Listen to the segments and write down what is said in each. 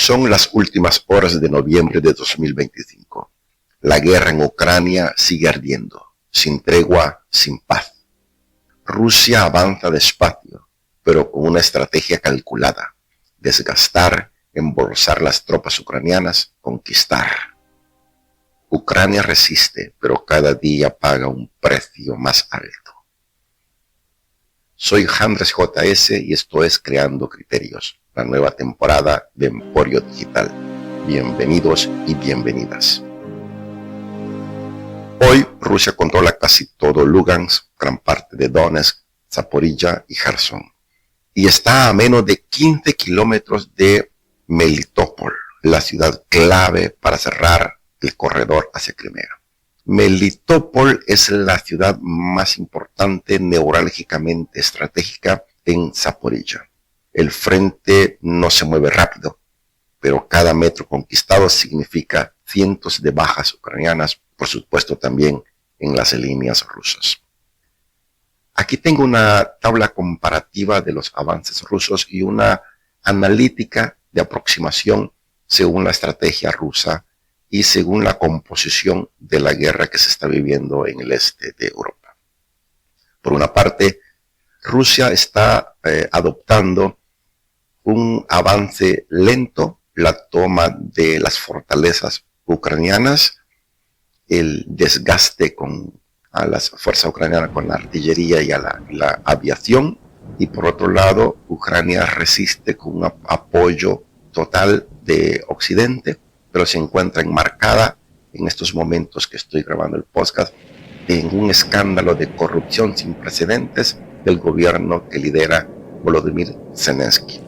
Son las últimas horas de noviembre de 2025. La guerra en Ucrania sigue ardiendo, sin tregua, sin paz. Rusia avanza despacio, pero con una estrategia calculada: desgastar, embolsar las tropas ucranianas, conquistar. Ucrania resiste, pero cada día paga un precio más alto. Soy Andrés JS y esto es Creando Criterios, la nueva temporada de Emporio Digital. Bienvenidos y bienvenidas. Hoy Rusia controla casi todo Lugansk, gran parte de Donetsk, Zaporilla y Gerson. Y está a menos de 15 kilómetros de Melitopol, la ciudad clave para cerrar el corredor hacia Crimea. Melitopol es la ciudad más importante neurálgicamente estratégica en Zaporilla. El frente no se mueve rápido, pero cada metro conquistado significa cientos de bajas ucranianas, por supuesto también en las líneas rusas. Aquí tengo una tabla comparativa de los avances rusos y una analítica de aproximación según la estrategia rusa y según la composición de la guerra que se está viviendo en el este de Europa. Por una parte, Rusia está adoptando un avance lento, la toma de las fortalezas ucranianas, el desgaste a las fuerzas ucranianas con la artillería y a la aviación, y por otro lado, Ucrania resiste con un apoyo total de Occidente, pero se encuentra enmarcada en estos momentos que estoy grabando el podcast en un escándalo de corrupción sin precedentes del gobierno que lidera Volodymyr Zelensky.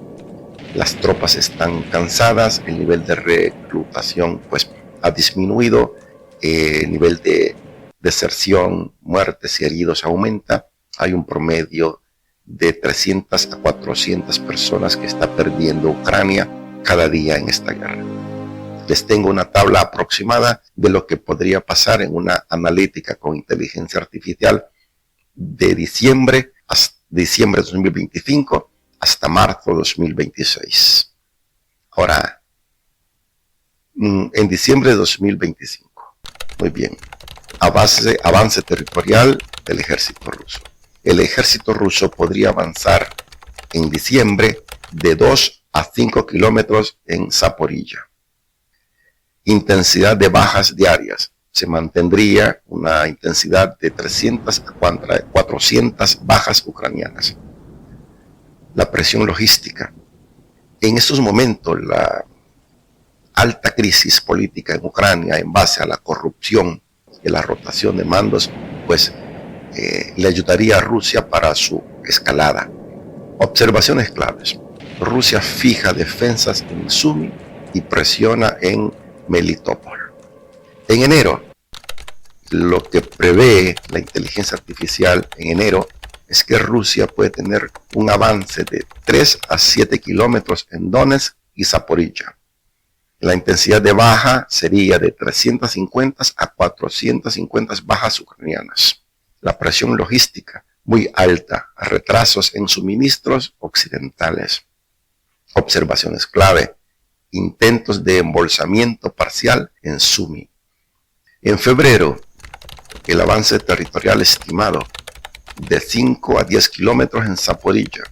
Las tropas están cansadas, el nivel de reclutación pues ha disminuido, el nivel de deserción, muertes y heridos aumenta. Hay un promedio de 300 a 400 personas que está perdiendo Ucrania cada día en esta guerra. Les tengo una tabla aproximada de lo que podría pasar en una analítica con inteligencia artificial de diciembre de 2025 hasta marzo de 2026. Ahora, en diciembre de 2025, muy bien, avance territorial del ejército ruso. El ejército ruso podría avanzar en diciembre de 2 a 5 kilómetros en Zaporilla. Intensidad de bajas diarias. Se mantendría una intensidad de 300 a 400 bajas ucranianas. La presión logística. En estos momentos, la alta crisis política en Ucrania en base a la corrupción y la rotación de mandos, pues le ayudaría a Rusia para su escalada. Observaciones claves. Rusia fija defensas en Sumy y presiona en Melitopol. En enero, lo que prevé la inteligencia artificial en enero es que Rusia puede tener un avance de 3 a 7 kilómetros en Donetsk y Zaporilla. La intensidad de baja sería de 350 a 450 bajas ucranianas. La presión logística muy alta, retrasos en suministros occidentales. Observaciones clave. Intentos de embolsamiento parcial en Sumy. En febrero, el avance territorial estimado de 5 a 10 kilómetros en Zaporilla.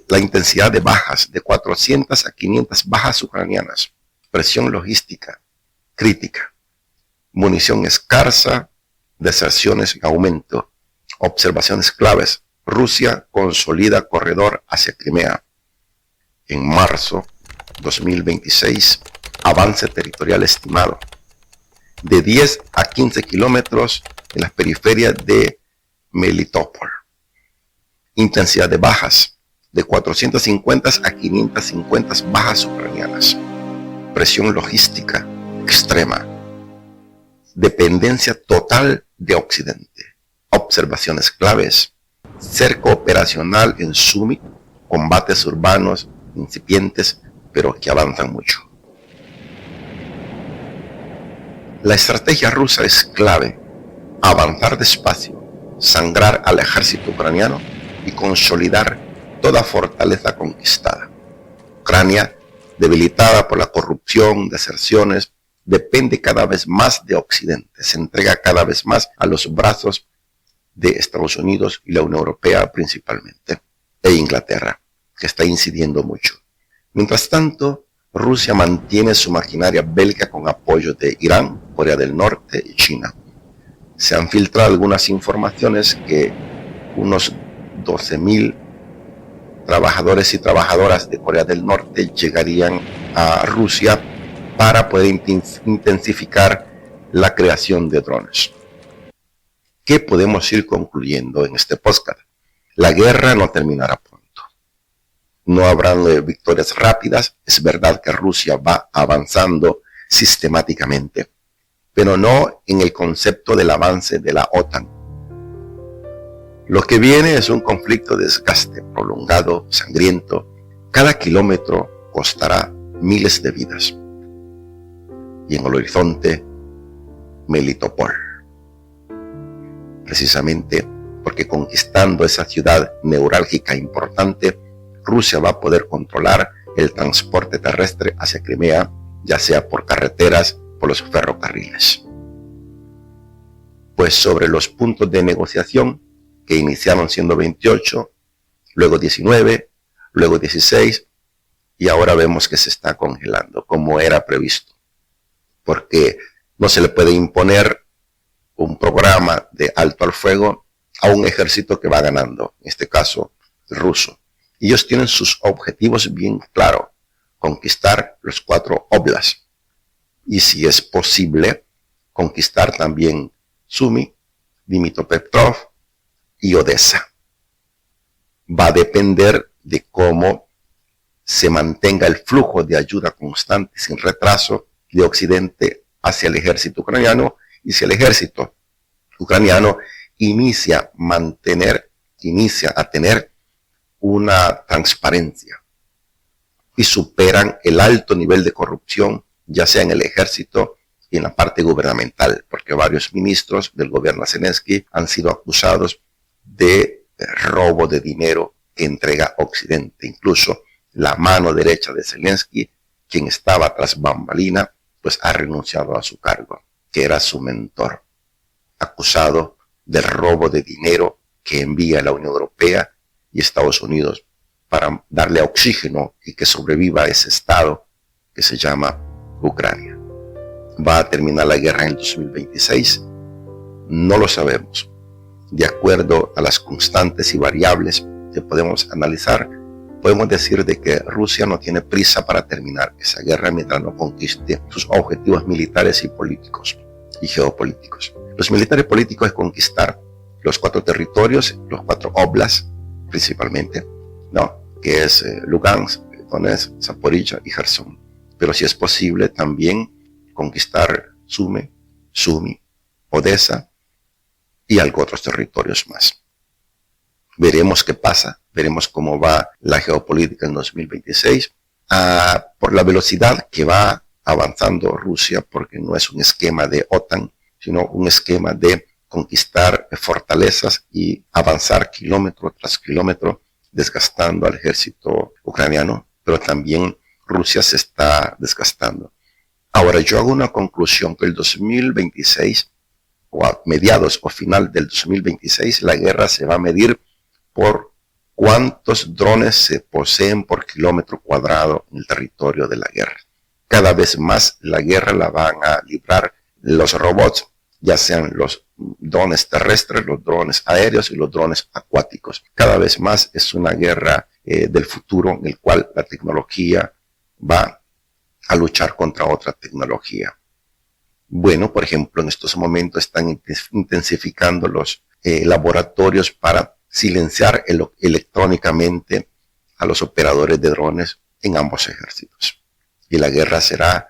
La intensidad de bajas de 400 a 500 bajas ucranianas. Presión logística crítica. Munición escasa, deserciones en aumento. Observaciones claves. Rusia consolida corredor hacia Crimea. En marzo 2026, avance territorial estimado de 10 a 15 kilómetros en las periferias de Melitopol. Intensidad de bajas de 450 a 550 bajas ucranianas. Presión logística extrema. Dependencia total de Occidente. Observaciones claves. Cerco operacional en Sumy, combates urbanos incipientes, pero que avanzan mucho. La estrategia rusa es clave: avanzar despacio, sangrar al ejército ucraniano y consolidar toda fortaleza conquistada. Ucrania debilitada por la corrupción, deserciones, depende cada vez más de Occidente, se entrega cada vez más a los brazos de Estados Unidos y la Unión Europea principalmente, e Inglaterra, que está incidiendo mucho. Mientras tanto, Rusia mantiene su maquinaria bélica con apoyo de Irán, Corea del Norte y China. Se han filtrado algunas informaciones que unos 12.000 trabajadores y trabajadoras de Corea del Norte llegarían a Rusia para poder intensificar la creación de drones. ¿Qué podemos ir concluyendo en este podcast? La guerra no terminará pronto. No habrán victorias rápidas. Es verdad que Rusia va avanzando sistemáticamente, pero no en el concepto del avance de la OTAN. Lo que viene es un conflicto de desgaste prolongado, sangriento. Cada kilómetro costará miles de vidas. Y en el horizonte, Melitopol. Precisamente porque conquistando esa ciudad neurálgica importante, Rusia va a poder controlar el transporte terrestre hacia Crimea, ya sea por carreteras, por los ferrocarriles. Pues sobre los puntos de negociación, que iniciaron siendo 28, luego 19, luego 16, y ahora vemos que se está congelando, como era previsto. Porque no se le puede imponer un programa de alto al fuego a un ejército que va ganando, en este caso el ruso. Ellos tienen sus objetivos bien claros, conquistar los 4 oblasts, y si es posible, conquistar también Sumy, Dnipropetrovsk y Odessa. Va a depender de cómo se mantenga el flujo de ayuda constante sin retraso de Occidente hacia el ejército ucraniano, y si el ejército ucraniano inicia a tener una transparencia y superan el alto nivel de corrupción, ya sea en el ejército y en la parte gubernamental, porque varios ministros del gobierno Zelensky han sido acusados de robo de dinero que entrega Occidente. Incluso la mano derecha de Zelensky, quien estaba tras bambalina, pues ha renunciado a su cargo, que era su mentor, acusado del robo de dinero que envía la Unión Europea y Estados Unidos para darle oxígeno y que sobreviva ese estado que se llama Ucrania. ¿Va a terminar la guerra en el 2026? No lo sabemos. De acuerdo a las constantes y variables que podemos analizar, podemos decir de que Rusia no tiene prisa para terminar esa guerra mientras no conquiste sus objetivos militares y políticos y geopolíticos. Los militares políticos es conquistar los 4 territorios, los 4 oblasts principalmente, ¿no? Que es Lugansk, Donetsk, Zaporizhia y Gerson. Pero si es posible también conquistar Sumy, Odessa y algo otros territorios más. Veremos qué pasa, veremos cómo va la geopolítica en 2026, por la velocidad que va avanzando Rusia, porque no es un esquema de OTAN, sino un esquema de conquistar fortalezas y avanzar kilómetro tras kilómetro, desgastando al ejército ucraniano, pero también Rusia se está desgastando. Ahora, yo hago una conclusión que el 2026, o a mediados o final del 2026, la guerra se va a medir por cuántos drones se poseen por kilómetro cuadrado en el territorio de la guerra. Cada vez más la guerra la van a librar los robots, ya sean los drones terrestres, los drones aéreos y los drones acuáticos. Cada vez más es una guerra del futuro en el cual la tecnología va a luchar contra otra tecnología. Bueno, por ejemplo, en estos momentos están intensificando los laboratorios para silenciar electrónicamente a los operadores de drones en ambos ejércitos. Y la guerra será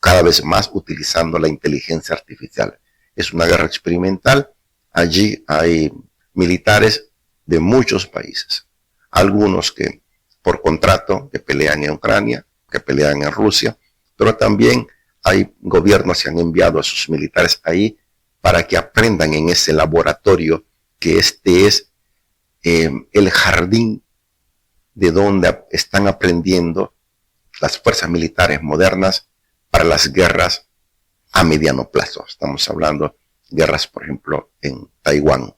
cada vez más utilizando la inteligencia artificial. Es una guerra experimental. Allí hay militares de muchos países. Algunos que por contrato que pelean en Ucrania, que pelean en Rusia, pero también hay gobiernos que han enviado a sus militares ahí para que aprendan en ese laboratorio, que este es el jardín de donde están aprendiendo las fuerzas militares modernas para las guerras a mediano plazo. Estamos hablando de guerras, por ejemplo, en Taiwán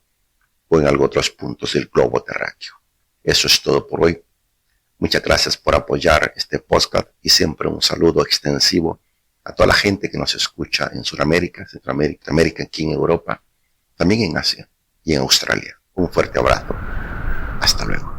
o en algunos otros puntos del globo terráqueo. Eso es todo por hoy. Muchas gracias por apoyar este podcast y siempre un saludo extensivo a toda la gente que nos escucha en Sudamérica, Centroamérica, aquí en Europa, también en Asia y en Australia. Un fuerte abrazo. Hasta luego.